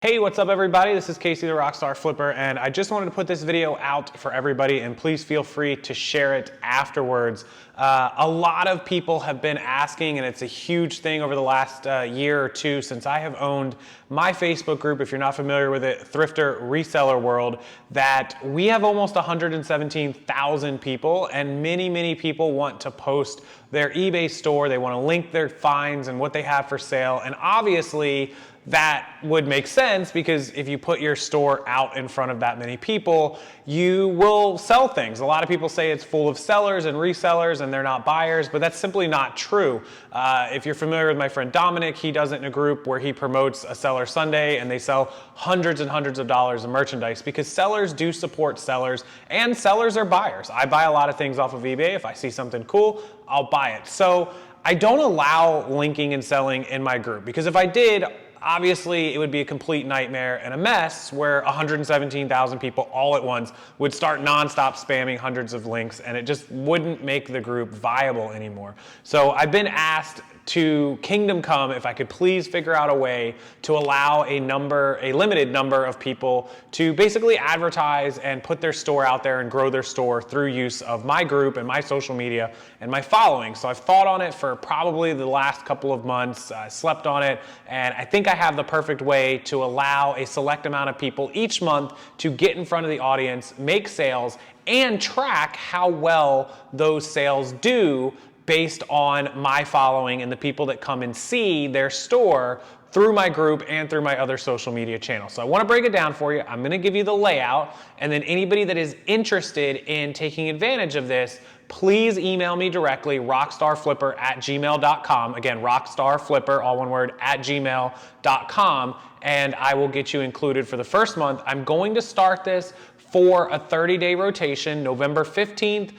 Hey, what's up everybody? This is Casey the Rockstarflipper, and I just wanted to put this video out for everybody, and please feel free to share it afterwards. A lot of people have been asking, and it's a huge thing over the last year or two since I have owned my Facebook group, if you're not familiar with it, Thrifter Reseller World, that we have almost 117,000 people, and many people want to post their eBay store. They want to link their finds and what they have for sale, and obviously that would make sense because if you put your store out in front of that many people, you will sell things. A lot of people say it's full of sellers and resellers and they're not buyers, but that's simply not true. If you're familiar with my friend Dominic, he does it in a group where he promotes a Seller Sunday and they sell hundreds and hundreds of dollars of merchandise because sellers do support sellers and sellers are buyers. I buy a lot of things off of eBay. If I see something cool, I'll buy it. So I don't allow linking and selling in my group because if I did, obviously, it would be a complete nightmare and a mess where 117,000 people all at once would start nonstop spamming hundreds of links, and it just wouldn't make the group viable anymore. So I've been asked to Kingdom Come if I could please figure out a way to allow a limited number of people to basically advertise and put their store out there and grow their store through use of my group and my social media and my following. So I've thought on it for probably the last couple of months. I slept on it, and I think I have the perfect way to allow a select amount of people each month to get in front of the audience, make sales, and track how well those sales do based on my following and the people that come and see their store through my group and through my other social media channels. So I want to break it down for you. I'm going to give you the layout, and then anybody that is interested in taking advantage of this, please email me directly, rockstarflipper@gmail.com. Again, rockstarflipper, all one word, @gmail.com, and I will get you included for the first month. I'm going to start this for a 30-day rotation, November 20th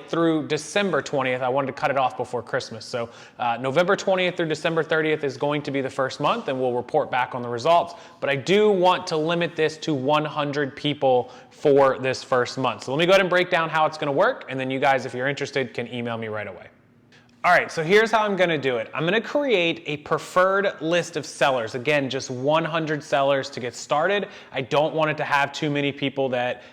through December 20th. I wanted to cut it off before Christmas. So November 20th through December 30th is going to be the first month, and we'll report back on the results. But I do want to limit this to 100 people for this first month. So let me go ahead and break down how it's going to work, and then you guys, if you're interested, can email me right away. All right, so here's how I'm going to do it. I'm going to create a preferred list of sellers. Again, just 100 sellers to get started. I don't want it to have too many people that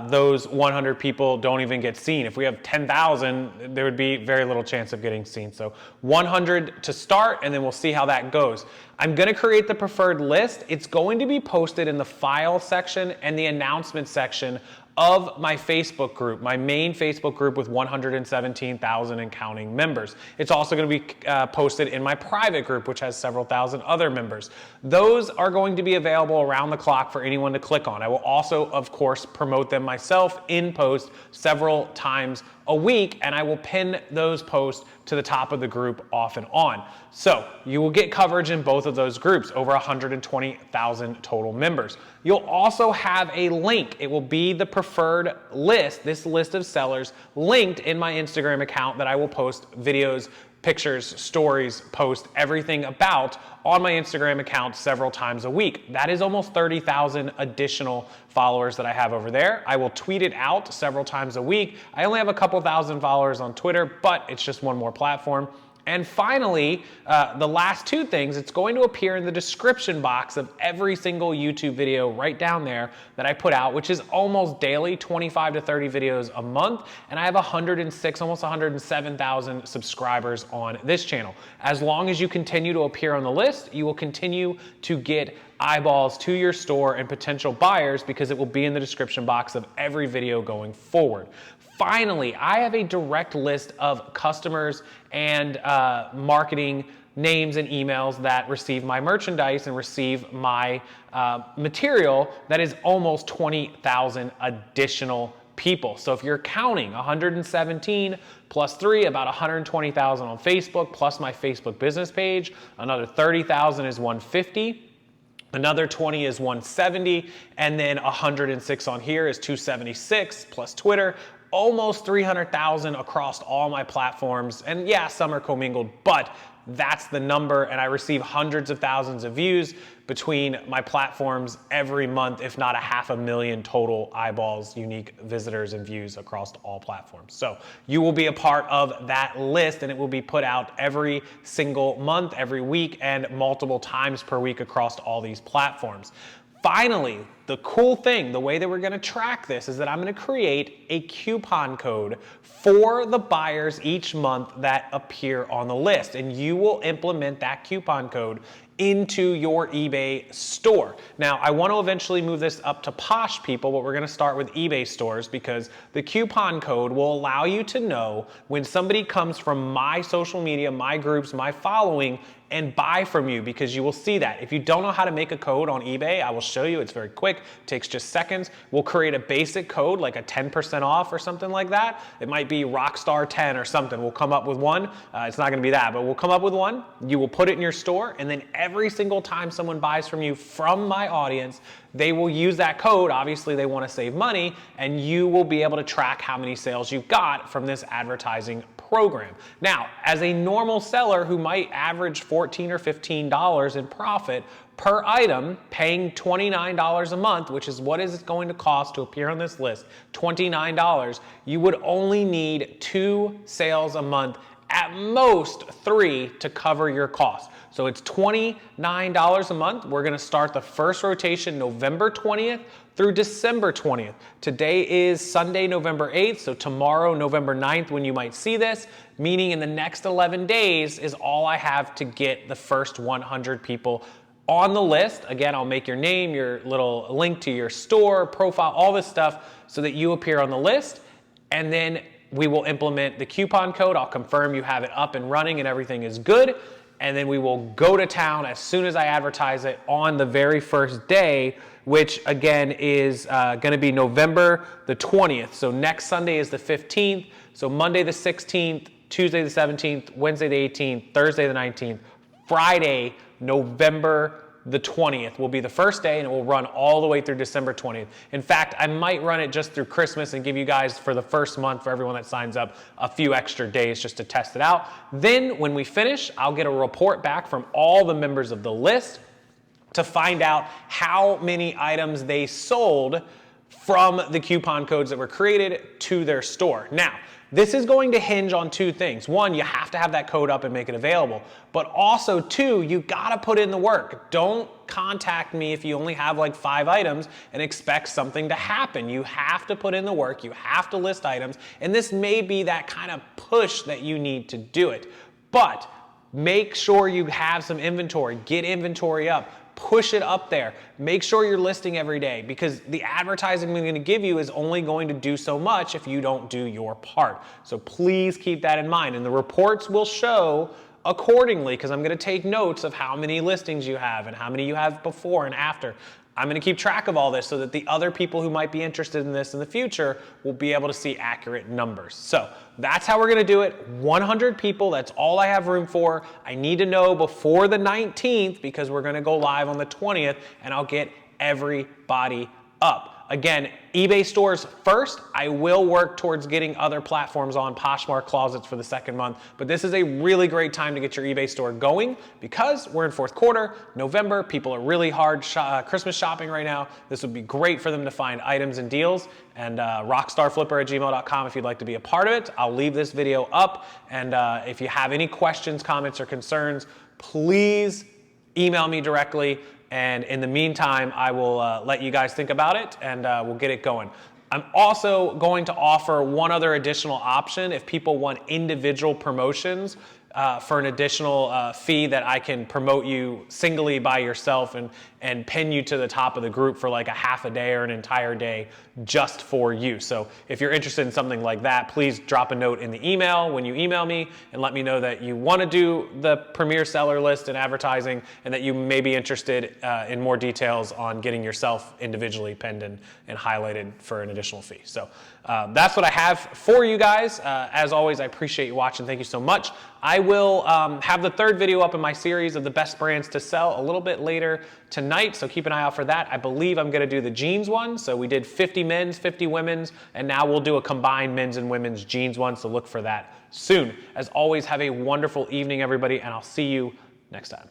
those 100 people don't even get seen. If we have 10,000, there would be very little chance of getting seen. So 100 to start, and then we'll see how that goes. I'm going to create the preferred list. It's going to be posted in the file section and the announcement section of my Facebook group, my main Facebook group with 117,000 and counting members. It's also going to be posted in my private group, which has several thousand other members. Those are going to be available around the clock for anyone to click on. I will also, of course, promote them myself in post several times a week, and I will pin those posts to the top of the group off and on. So you will get coverage in both of those groups, over 120,000 total members. You'll also have a link. It will be the preferred list, this list of sellers, linked in my Instagram account that I will post videos, pictures, stories, post everything about on my Instagram account several times a week. That is almost 30,000 additional followers that I have over there. I will tweet it out several times a week. I only have a couple thousand followers on Twitter, but it's just one more platform. And finally, the last two things, it's going to appear in the description box of every single YouTube video right down there that I put out, which is almost daily, 25 to 30 videos a month. And I have 106, almost 107,000 subscribers on this channel. As long as you continue to appear on the list, you will continue to get eyeballs to your store and potential buyers because it will be in the description box of every video going forward. Finally, I have a direct list of customers and marketing names and emails that receive my merchandise and receive my material that is almost 20,000 additional people. So if you're counting 117 plus 3, about 120,000 on Facebook, plus my Facebook business page, another 30,000 is 150. Another 20 is 170, and then 106 on here is 276, plus Twitter. almost 300,000 across all my platforms. And yeah, some are commingled, but that's the number. And I receive hundreds of thousands of views between my platforms every month, if not 500,000 total eyeballs, unique visitors and views across all platforms. So you will be a part of that list, and it will be put out every single month, every week, and multiple times per week across all these platforms. Finally, the cool thing, the way that we're gonna track this is that I'm gonna create a coupon code for the buyers each month that appear on the list. And you will implement that coupon code into your eBay store. Now, I want to eventually move this up to Posh people, but we're going to start with eBay stores because the coupon code will allow you to know when somebody comes from my social media, my groups, my following, and buy from you, because you will see that. If you don't know how to make a code on eBay, I will show you. It's very quick, takes just seconds. We'll create a basic code like a 10% off or something like that. It might be Rockstar 10 or something. We'll come up with one. It's not gonna be that, but we'll come up with one. You will put it in your store, and then every single time someone buys from you from my audience, they will use that code. Obviously, they wanna save money, and you will be able to track how many sales you got from this advertising program. Now, as a normal seller who might average $14 or $15 in profit per item, paying $29 a month, which is what is it going to cost to appear on this list, $29, you would only need 2 sales a month, at most 3 to cover your costs. So it's $29 a month. We're gonna start the first rotation November 20th through December 20th. Today is Sunday, November 8th, so tomorrow, November 9th, when you might see this, meaning in the next 11 days is all I have to get the first 100 people on the list. Again, I'll make your name, your little link to your store, profile, all this stuff so that you appear on the list, and then we will implement the coupon code. I'll confirm you have it up and running and everything is good. And then we will go to town as soon as I advertise it on the very first day, which again is gonna be November the 20th. So next Sunday is the 15th. So Monday the 16th, Tuesday the 17th, Wednesday the 18th, Thursday the 19th, Friday, November the 20th will be the first day, and it will run all the way through December 20th. In fact, I might run it just through Christmas and give you guys, for the first month, for everyone that signs up, a few extra days just to test it out. Then when we finish, I'll get a report back from all the members of the list to find out how many items they sold from the coupon codes that were created to their store. Now, this is going to hinge on 2 things. 1, you have to have that code up and make it available. But also 2, you gotta put in the work. Don't contact me if you only have like 5 items and expect something to happen. You have to put in the work, you have to list items, and this may be that kind of push that you need to do it. But make sure you have some inventory, get inventory up. Push it up there. Make sure you're listing every day, because the advertising we're going to give you is only going to do so much if you don't do your part. So please keep that in mind. And the reports will show accordingly, because I'm going to take notes of how many listings you have and how many you have before and after. I'm going to keep track of all this so that the other people who might be interested in this in the future will be able to see accurate numbers. So that's how we're going to do it. 100 people, that's all I have room for. I need to know before the 19th, because we're going to go live on the 20th, and I'll get everybody up. Again, eBay stores first. I will work towards getting other platforms on, Poshmark closets for the 2nd month, but this is a really great time to get your eBay store going because we're in 4th quarter, November. People are really hard Christmas shopping right now. This would be great for them to find items and deals. And rockstarflipper@gmail.com if you'd like to be a part of it. I'll leave this video up, and if you have any questions, comments, or concerns, please email me directly. And in the meantime, I will let you guys think about it, and we'll get it going. I'm also going to offer one other additional option if people want individual promotions for an additional fee that I can promote you singly by yourself and pin you to the top of the group for like a half a day or an entire day just for you. So if you're interested in something like that, please drop a note in the email when you email me and let me know that you want to do the premier seller list and advertising, and that you may be interested in more details on getting yourself individually pinned and highlighted for an additional fee. So that's what I have for you guys. As always, I appreciate you watching. Thank you so much. I will have the third video up in my series of the best brands to sell a little bit later tonight, so keep an eye out for that. I believe I'm going to do the jeans one. So we did 50 men's, 50 women's, and now we'll do a combined men's and women's jeans one, so look for that soon. As always, have a wonderful evening, everybody, and I'll see you next time.